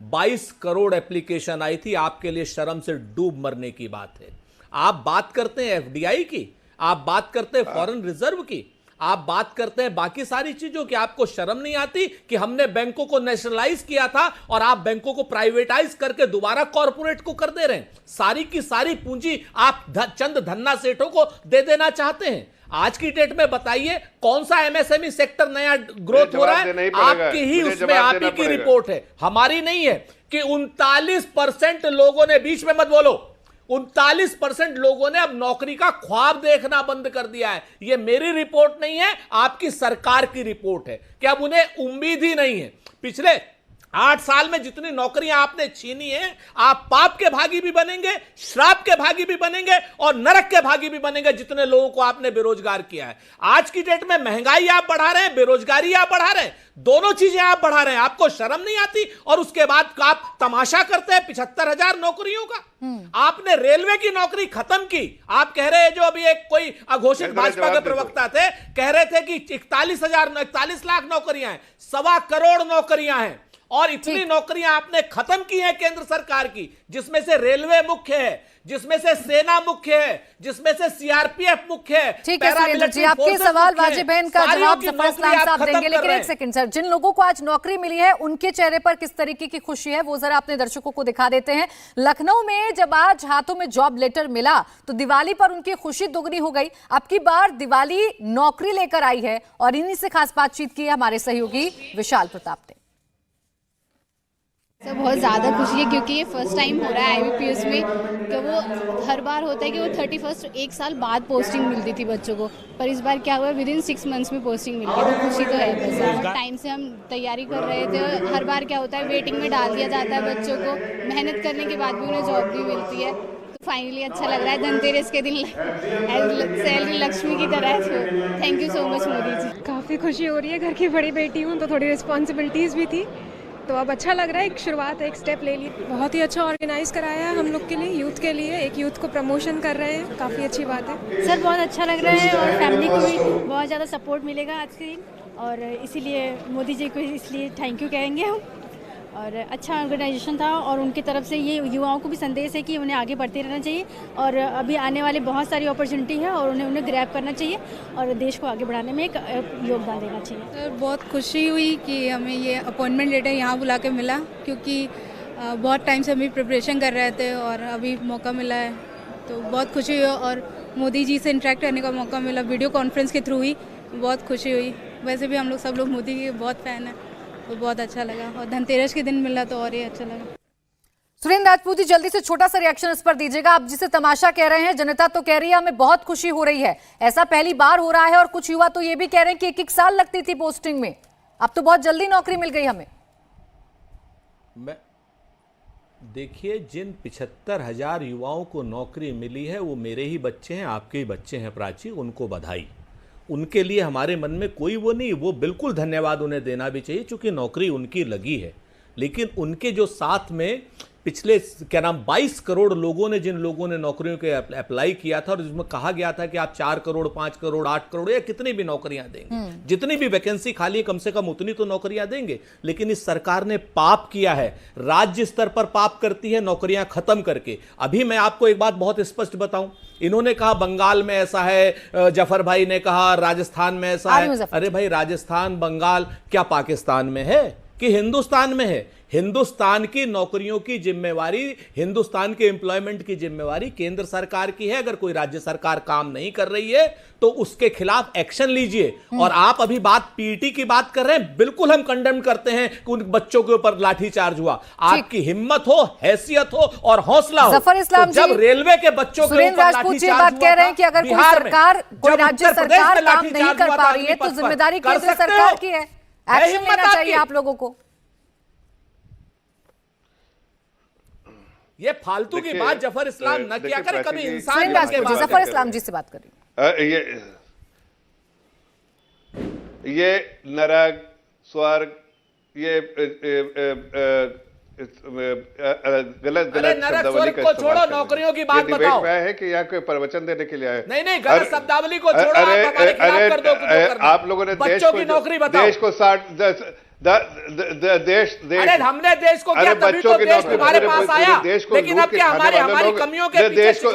22 करोड़ एप्लीकेशन आई थी, आपके लिए शर्म से डूब मरने की बात है। आप बात करते हैं एफडीआई की, आप बात करते हैं फॉरेन रिजर्व की, आप बात करते हैं बाकी सारी चीजों की, आपको शर्म नहीं आती कि हमने बैंकों को नेशनलाइज किया था और आप बैंकों को प्राइवेटाइज करके दोबारा कॉर्पोरेट को कर दे रहे हैं। सारी की सारी पूंजी आप चंद धन्ना सेठों को दे देना चाहते हैं। आज की डेट में बताइए कौन सा एमएसएमई सेक्टर नया ग्रोथ हो रहा है? आपकी ही उसमें आप ही की रिपोर्ट है, हमारी नहीं है, कि 39% लोगों ने, बीच में मत बोलो, 39% लोगों ने अब नौकरी का ख्वाब देखना बंद कर दिया है। यह मेरी रिपोर्ट नहीं है, आपकी सरकार की रिपोर्ट है कि अब उन्हें उम्मीद ही नहीं है। पिछले 8 साल में जितनी नौकरियां आपने छीनी है, आप पाप के भागी भी बनेंगे, श्राप के भागी भी बनेंगे और नरक के भागी भी बनेंगे, जितने लोगों को आपने बेरोजगार किया है। आज की डेट में महंगाई आप बढ़ा रहे हैं, बेरोजगारी आप बढ़ा रहे हैं, दोनों चीजें आप बढ़ा रहे हैं। आपको शर्म नहीं आती? और उसके बाद आप तमाशा करते हैं 75,000 नौकरियों का। आपने रेलवे की नौकरी खत्म की। आप कह रहे हैं, जो अभी एक कोई अघोषित भाजपा के प्रवक्ता थे, कह रहे थे कि 41 लाख नौकरियां हैं, 1.25 करोड़ नौकरियां हैं, और इतनी नौकरियां आपने खत्म की हैं केंद्र सरकार की, जिसमें से रेलवे मुख्य है, जिसमें से सेना मुख्य है, जिसमें से सीआरपीएफ मुख्य है। ठीक है सुरेंद्र जी, आपके सवाल वाजिबहन का जवाब जफर इस्लाम साहब देंगे, लेकिन एक सेकंड सर, जिन लोगों को आज नौकरी मिली है उनके चेहरे पर किस तरीके की खुशी है वो जरा अपने दर्शकों को दिखा देते हैं। लखनऊ में जब आज हाथों में जॉब लेटर मिला तो दिवाली पर उनकी खुशी दुगनी हो गई। अब की बार दिवाली नौकरी लेकर आई है और इन्हीं से खास बातचीत की है हमारे सहयोगी विशाल प्रताप ने। सर बहुत ज़्यादा खुशी है क्योंकि ये फर्स्ट टाइम हो रहा है आईबीपीएस में, कि वो हर बार होता है कि वो 31 1 साल बाद पोस्टिंग मिलती थी बच्चों को, पर इस बार क्या हुआ, विदिन 6 मंथ्स में पोस्टिंग मिली है, तो खुशी तो है। बस टाइम से हम तैयारी कर रहे थे। हर बार क्या होता है, वेटिंग में डाल दिया जाता है बच्चों को, मेहनत करने के बाद भी उन्हें जॉब भी मिलती है, तो फाइनली अच्छा लग रहा है। धनतेरस के दिन सैलरी लक्ष्मी की तरह है, तो thank you so much Modi ji. काफ़ी खुशी हो रही है, घर की बड़ी बेटी हूँ तो थोड़ी रिस्पॉन्सिबिलिटीज़ भी थी, तो अब अच्छा लग रहा है। एक शुरुआत है, एक स्टेप ले ली। बहुत ही अच्छा ऑर्गेनाइज कराया है हम लोग के लिए, यूथ के लिए, एक यूथ को प्रमोशन कर रहे हैं, काफ़ी अच्छी बात है सर। बहुत अच्छा लग रहा है और फैमिली को भी बहुत ज़्यादा सपोर्ट मिलेगा आज के दिन, और इसीलिए मोदी जी को इसलिए थैंक यू कहेंगे हम। और अच्छा ऑर्गेनाइजेशन था, और उनकी तरफ से ये युवाओं को भी संदेश है कि उन्हें आगे बढ़ते रहना चाहिए, और अभी आने वाले बहुत सारी अपॉर्चुनिटी है और उन्हें ग्रैब करना चाहिए और देश को आगे बढ़ाने में एक योगदान देना चाहिए। सर बहुत खुशी हुई कि हमें ये अपॉइंटमेंट लेटर यहाँ बुला के मिला, क्योंकि बहुत टाइम से हम भी प्रिपरेशन कर रहे थे और अभी मौका मिला है, तो बहुत खुशी हुई। और मोदी जी से इंटरेक्ट करने का मौका मिला, वीडियो कॉन्फ्रेंस के थ्रू ही, बहुत खुशी हुई। वैसे भी हम लोग सब लोग मोदी के बहुत फ़ैन हैं, तो बहुत अच्छा लगा, और धनतेरस के दिन मिला तो और ही अच्छा लगा। सुरेंद्र राजपूत जी, जल्दी से छोटा सा रिएक्शन इस पर दीजिएगा। आप जिसे तमाशा कह रहे हैं, जनता तो कह रही है हमें बहुत खुशी हो रही है, ऐसा पहली बार हो रहा है, और कुछ युवा तो ये भी कह रहे हैं कि 1-1 साल लगती थी पोस्टिंग में, अब तो बहुत जल्दी नौकरी मिल गई हमें। देखिए, जिन 75,000 युवाओं को नौकरी मिली है वो मेरे ही बच्चे हैं, आपके ही बच्चे हैं प्राची, उनको बधाई। उनके लिए हमारे मन में कोई वो नहीं, वो बिल्कुल धन्यवाद उन्हें देना भी चाहिए क्योंकि नौकरी उनकी लगी है। लेकिन उनके जो साथ में पिछले 22 करोड़ लोगों ने, जिन लोगों ने नौकरियों के अप्लाई किया था और जिसमें कहा गया था कि आप 4 करोड़ 5 करोड़ 8 करोड़ या कितनी भी नौकरियां देंगे, जितनी भी वैकेंसी खाली है कम से कम उतनी तो नौकरियां देंगे। लेकिन इस सरकार ने पाप किया है, राज्य स्तर पर पाप करती है नौकरियां खत्म करके। अभी मैं आपको एक बात बहुत स्पष्ट बताऊं, इन्होंने कहा बंगाल में ऐसा है, जफर भाई ने कहा राजस्थान में ऐसा है। अरे भाई, राजस्थान बंगाल क्या पाकिस्तान में है कि हिंदुस्तान में है? हिंदुस्तान की नौकरियों की जिम्मेवारी, हिंदुस्तान के एम्प्लॉयमेंट की जिम्मेवारी केंद्र सरकार की है। अगर कोई राज्य सरकार काम नहीं कर रही है तो उसके खिलाफ एक्शन लीजिए। और आप अभी बात पीटी की बात कर रहे हैं, बिल्कुल हम कंडेम करते हैं कि उन बच्चों के ऊपर लाठीचार्ज हुआ। आपकी हिम्मत हो, हैसियत हो और हौसला हो, जफर इस्लाम तो जब रेलवे के बच्चों के ऊपर लाठीचार्ज कह रहे हैं कि अगर कोई सरकार, कोई राज्य सरकार काम नहीं कर पा रही है तो जिम्मेदारी केंद्र सरकार की है, एक्शन लेना चाहिए आप लोगों को। ये फालतू की बात जफर इस्लाम न किया करे कभी। इंसान जफर इस्लाम जी से बात करिए। ये नरक, स्वर्ग, ये गलत शब्दावली का छोड़ो, नौकरियों की बात बताओ। है कि यहाँ कोई प्रवचन देने के लिए आए? नहीं, गलत शब्दावली को छोड़ो, आप लोगों ने बच्चों की नौकरी बताओ। देश को 60 देश अरे हमने देश को क्या, तभी तो देश तुम्हारे पास आया। लेकिन अब क्या हमारी कमियों के देश को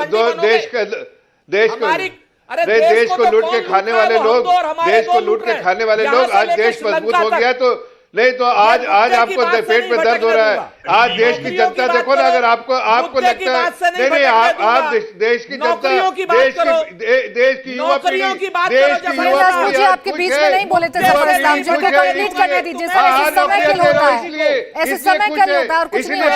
लूट के खाने वाले लोग, देश को लूट के खाने वाले लोग, आज देश मजबूत हो गया तो नहीं तो आज आपको पेट में दर्द हो रहा है। आज देश की जनता देखो ना, अगर आपको लगता है नहीं, आप देश की जनता, देश की युवा पीढ़ी, आपके बीच में नहीं बोले थे जफर इस्लाम जी को, कंप्लीट करने दीजिए सर, ऐसे समय के लिए होता है, ऐसे समय के लिए होता है और कुछ नहीं होता।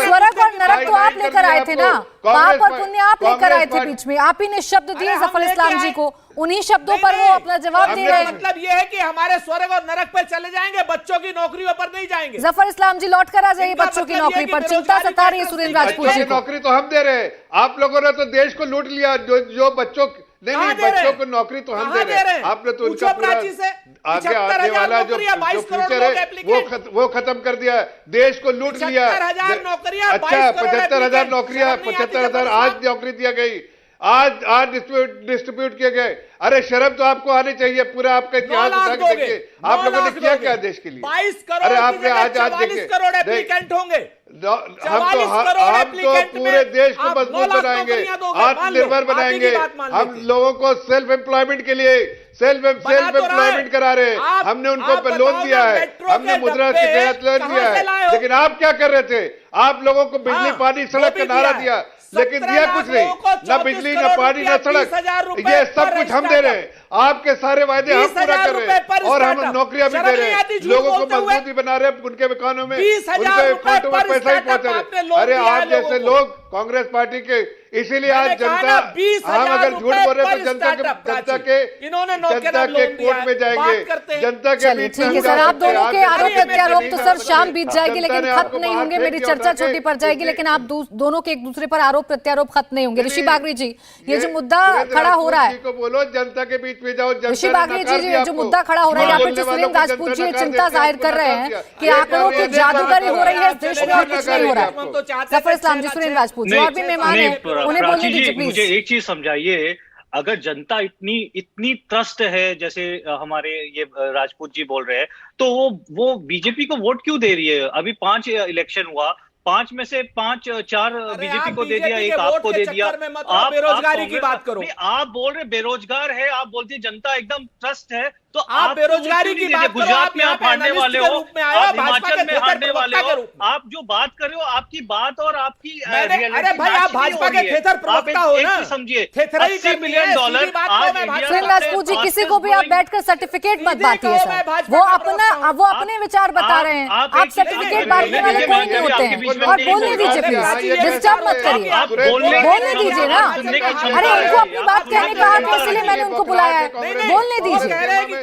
स्वर्ग और नरक तो आप लेकर आए थे ना, पाप और पुण्य आप लेकर आए थे बीच में, आप ही ने शब्द दिए जफर इस्लाम जी को, उन्हीं शब्दों पर वो अपना जवाब दे रहे हैं। मतलब ये है कि हमारे स्वर्ग और नरक पर चले जाएंगे, बच्चों की नौकरियों पर नहीं जाएंगे। जफर इस्लाम जी लौट कर आ जाइए बच्चों की नौकरी पर, चिंता सता रही है सुरेंद्र राजपूत जी को। नौकरी तो हम दे रहे हैं, आप लोगों ने तो देश को लूट लिया। जो बच्चों नहीं, बच्चों को नौकरी तो हम दे रहे हैं, आपने तो उनका पूरा आगे आने वाला जो फ्यूचर है वो खत्म कर दिया, देश को लूट लिया। अच्छा, 75,000 नौकरियां, 75,000 आज नौकरी दिया गई, आज डिस्ट्रीब्यूट किए गए। अरे शर्म तो आपको आनी चाहिए, पूरा आपका इतिहास उठा के देखिए, आप लोगों ने किया क्या देश के लिए। 22 करोड़, अरे आपने आज देखिए, करोड़ एप्लीकेंट होंगे, हम तो पूरे देश को मजबूत बनाएंगे, आत्मनिर्भर बनाएंगे। हम लोगों को सेल्फ एम्प्लॉयमेंट के लिए सेल्फ एम्प्लॉयमेंट करा रहे हैं, हमने उनको लोन दिया है, हमने मुद्रा के तहत लोन दिया है। लेकिन आप क्या कर रहे थे? आप लोगों को बिजली, पानी, सड़क का नारा दिया, लेकिन दिया कुछ नहीं, ना बिजली, ना पानी, ना सड़क, ये सब कुछ हम दे रहे हैं। आपके सारे वायदे हम पूरा कर रहे हैं और हम नौकरियां भी दे रहे हैं, लोगों को मजबूती बना रहे हैं, उनके मकानों में, उनके अकाउंटों में पैसा ही पहुंचा रहे। अरे आप जैसे लोग कांग्रेस पार्टी के, इसीलिए आज जनता, हम अगर झूठ बोल रहे तो जनता के कोर्ट में जाएंगे, जनता के बीच में। ठीक है सर, आप दोनों के आरोप प्रत्यारोप तो सर शाम बीत जाएगी लेकिन खत्म नहीं होंगे, मेरी चर्चा छोटी पड़ जाएगी, लेकिन आप दोनों के एक दूसरे पर आरोप प्रत्यारोप खत्म नहीं होंगे। ऋषि बागरी जी, ये जो मुद्दा खड़ा हो रहा है, बोलो जनता के बीच में जाओ। ऋषि बागरी जी, जो मुद्दा खड़ा हो रहा है यहाँ पर, जो सुरेंद्र राजपूत जी चिंता जाहिर कर रहे हैं कि आंकड़ों की जादूगरी हो रही है देश में और कुछ नहीं हो रहा है। जफर इस्लाम जी, सुरेंद्र राजपूत जी और भी मेहमान है, उन्हें बोलने दीजिए प्लीज। मुझे एक चीज समझाइए, अगर जनता इतनी त्रस्त है जैसे हमारे ये राजपूत जी बोल रहे हैं, तो वो बीजेपी को वोट क्यों दे रही है? अभी 5 इलेक्शन हुआ, 5 में से 4 बीजेपी को दे दिया, एक आपको दे दिया। आप बेरोजगारी की बात करो, आप बोल रहे बेरोजगार है, आप बोलते जनता एकदम त्रस्त है, तो आप बेरोजगारी की बात करो, गुजरात में आप हारने वाले हो, आप हिमाचल में हारने वाले हो, हो। आप जो बात कर रहे हो आपकी बात और आपकी अरे भाई आप भाजपा के थेथर प्रवक्ता हो ना, समझिए $80 बिलियन सुरेंद्र राजपूत जी, किसी को भी आप बैठकर सर्टिफिकेट मत बांटिए सर, वो अपने विचार बता रहे हैं, आप सर्टिफिकेट बांटने वाले कोई नहीं होते हैं। और बोलने दीजिए प्लीज, डिस्टर्ब मत करिए, बोलने दीजिए ना। अरे उनको अपनी बात कहने का हक है, इसलिए मैंने उनको बुलाया है, बोलने दीजिए,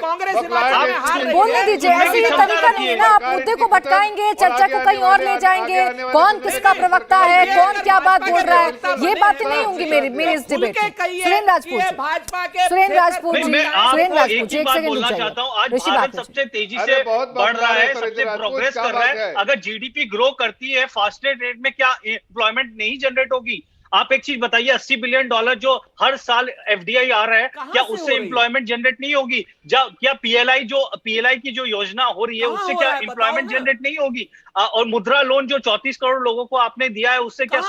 बोलने दीजिए। ऐसे ये तरीका नहीं है ना, आप मुद्दे को भटकाएंगे, चर्चा को कहीं और ले जाएंगे, कौन किसका प्रवक्ता है, कौन क्या बात बोल रहा है, ये बातें नहीं होंगी मेरे इस डिबेट में। सुरेंद्र राजपूत जी, सुरेंद्र राजपूत जी, एक सेकंड बोलना चाहता हूँ, आज भारत सबसे तेजी से बढ़ रहा है, सबसे प्रोग्रेस कर रहा है। अगर जीडीपी ग्रो करती है फास्टेस्ट रेट में, क्या एम्प्लॉयमेंट नहीं जनरेट होगी? आप एक चीज बताइए, $80 बिलियन जो हर साल एफडीआई आ रहा है, क्या उससे एम्प्लॉयमेंट जनरेट नहीं होगी? क्या पीएलआई की जो योजना हो रही है उससे क्या एम्प्लॉयमेंट जनरेट नहीं होगी? और मुद्रा लोन जो 34 करोड़ लोगों को आपने दिया है, उससे क्या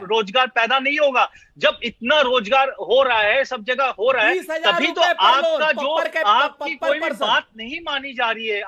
रोजगार पैदा नहीं होगा? जब इतना रोजगार हो रहा है, सब जगह हो रहा है, तभी तो आपकी कोई भी बात नहीं मानी जा रही है।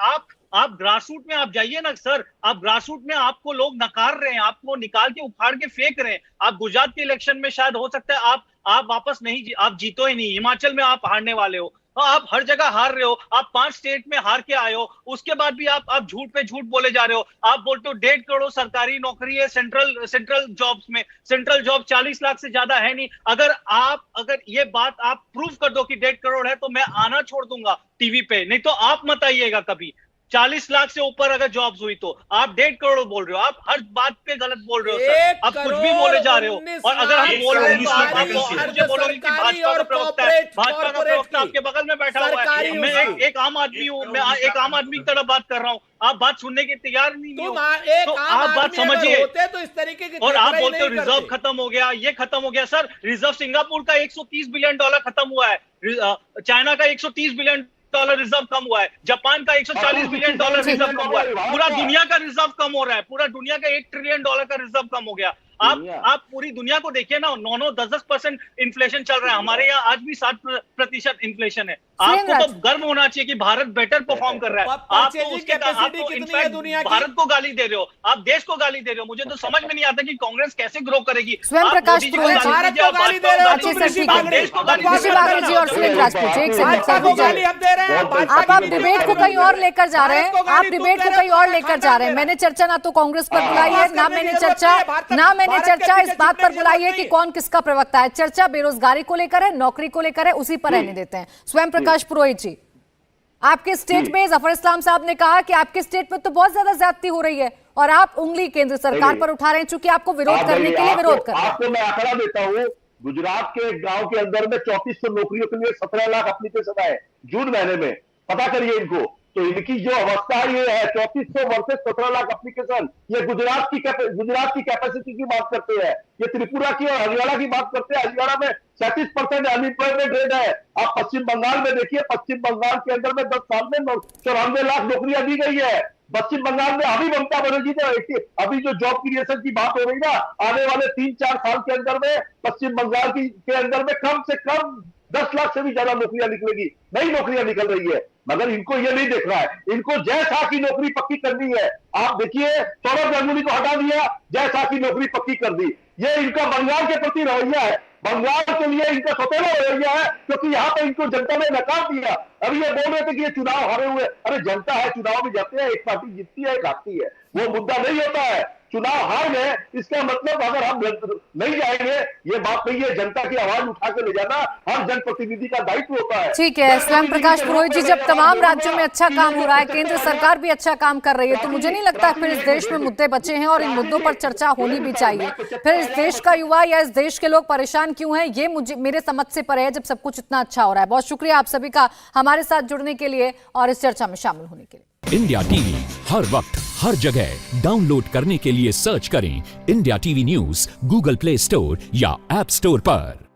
आप ग्रासरूट में आप जाइए ना सर, आप ग्रासरूट में आपको लोग नकार रहे हैं, आपको निकाल के उखाड़ के फेंक रहे हैं। आप गुजरात के इलेक्शन में शायद हो सकता है आप वापस नहीं, आप जीतो ही नहीं, हिमाचल में आप हारने वाले हो, आप हर जगह हार रहे हो, आप 5 स्टेट में हार के आए हो, उसके बाद भी आप झूठ पे झूठ बोले जा रहे हो। आप बोलते हो 1.5 करोड़ सरकारी नौकरी है सेंट्रल जॉब्स में, सेंट्रल जॉब 40 लाख से ज्यादा है नहीं। अगर ये बात आप प्रूव कर दो कि 1.5 करोड़ है, तो मैं आना छोड़ दूंगा टीवी पे, नहीं तो आप मत आइएगा कभी। 40 लाख से ऊपर अगर जॉब्स हुई तो आप 1.5 करोड़ बोल रहे हो, आप हर बात पे गलत बोल रहे हो सर, आप कुछ भी बोले जा रहे हो। और अगर हम बोल रहे हैं तो आप मुझे बोलोगे कि भाजपा का प्रवक्ता है, भाजपा का प्रवक्ता आपके बगल में बैठा हुआ है, मैं एक आम आदमी हूँ, मैं एक आम आदमी की तरह बात कर रहा हूँ, आप बात सुनने के तैयार नहीं हो, तो आप बात समझिए। तो इस तरीके की और आप बोलते हो रिजर्व खत्म हो गया, ये खत्म हो गया। सर रिजर्व सिंगापुर का $130 बिलियन खत्म हुआ है, चाइना का $130 बिलियन रिजर्व कम हुआ है, जापान का $140 बिलियन रिजर्व कम हुआ है, पूरा दुनिया का रिजर्व कम हो रहा है, पूरा दुनिया का $1 ट्रिलियन का रिजर्व कम हो गया। आप पूरी दुनिया को देखिए ना, 9-10% इन्फ्लेशन चल रहा है, हमारे यहाँ आज भी 7% इन्फ्लेशन है। आपको तो गर्व होना चाहिए कि भारत बेटर परफॉर्म कर रहा है। आप तो इनफैक्ट भारत को गाली दे रहे हो, आप देश को गाली दे रहे हो। मुझे तो समझ में नहीं आता कि कांग्रेस कैसे ग्रो करेगी। स्वयं प्रकाश पुरोहित भारत को गाली दे रहे हो, और सुरेंद्र राजपूत जी, एक सेकंड, आप डिबेट को कहीं और लेकर जा रहे हैं, आप डिबेट को कहीं और लेकर जा रहे हैं। मैंने चर्चा ना तो कांग्रेस पर बुलाई है, ना मैंने चर्चा इस बात पर बुलाई है कि कौन किसका प्रवक्ता है। चर्चा बेरोजगारी को लेकर है, नौकरी को लेकर है, उसी पर रहने देते हैं। स्वयं प्रकाश पुरोहित जी, आपके स्टेट में जफर इस्लाम साहब ने कहा कि आपके स्टेट में तो बहुत ज्यादा ज्यादती हो रही है और आप उंगली केंद्र सरकार पर उठा रहे हैं, चूंकि आपको विरोध करने के लिए विरोध कर रहे हैं। आपको मैं आंकड़ा देता हूँ, गुजरात के एक गांव के अंदर में 3400 नौकरियों के लिए 17 लाख एप्लीकेशन आए जून महीने में। पता करिए इनको, तो इनकी जो अवस्था ये है, 3400 वर्सेस 17 लाख एप्लीकेशन, ये गुजरात की कैपेसिटी की बात करते हैं। ये त्रिपुरा की और हरियाणा की बात करते हैं। हरियाणा में 37% अनएम्प्लॉयमेंट रेट है। आप पश्चिम बंगाल में देखिए, पश्चिम बंगाल के अंदर में 10 साल में 94 लाख नौकरियां दी गई है। पश्चिम बंगाल में अभी ममता बनर्जी ने, अभी जो जॉब क्रिएशन की बात हो रही ना, आने वाले 3-4 साल के अंदर में पश्चिम बंगाल के अंदर में कम से कम 10 लाख से भी ज्यादा नौकरियां निकलेगी, नई नौकरियां निकल रही है। मगर इनको ये नहीं देखना है, इनको जय शाह की नौकरी पक्की करनी है। आप देखिए, सौरभ गांगुली को हटा दिया, जय शाह की नौकरी पक्की कर दी। ये इनका बंगाल के प्रति रवैया है, बंगाल के लिए इनका सौतेला रवैया है, क्योंकि यहाँ पे इनको जनता ने नकार दिया। अभी ये बोल रहे थे कि ये चुनाव हारे हुए, अरे जनता है, चुनाव में जाते हैं, एक पार्टी जीतती है, एक हारती है, वो मुद्दा नहीं होता है। चुनाव हार गए, इसका मतलब अगर हम नहीं जाएंगे, ये बात नहीं है। जनता की आवाज उठा के ले जाना हर जनप्रतिनिधि का दायित्व होता है। ठीक है स्वयं प्रकाश पुरोहित जी, जब तमाम राज्यों में अच्छा काम हो रहा है, केंद्र सरकार भी अच्छा काम कर रही है, तो मुझे नहीं लगता फिर इस देश में मुद्दे बचे हैं और इन मुद्दों पर चर्चा होनी भी चाहिए। फिर इस देश का युवा या इस देश के लोग परेशान क्यों हैं, ये मुझे मेरे समझ से परे है, जब सब कुछ इतना अच्छा हो रहा है। बहुत शुक्रिया आप सभी का हमारे साथ जुड़ने के लिए और इस चर्चा में शामिल होने के लिए। इंडिया टीवी हर वक्त हर जगह डाउनलोड करने के लिए सर्च करें India TV news Google play store या ऐप स्टोर पर।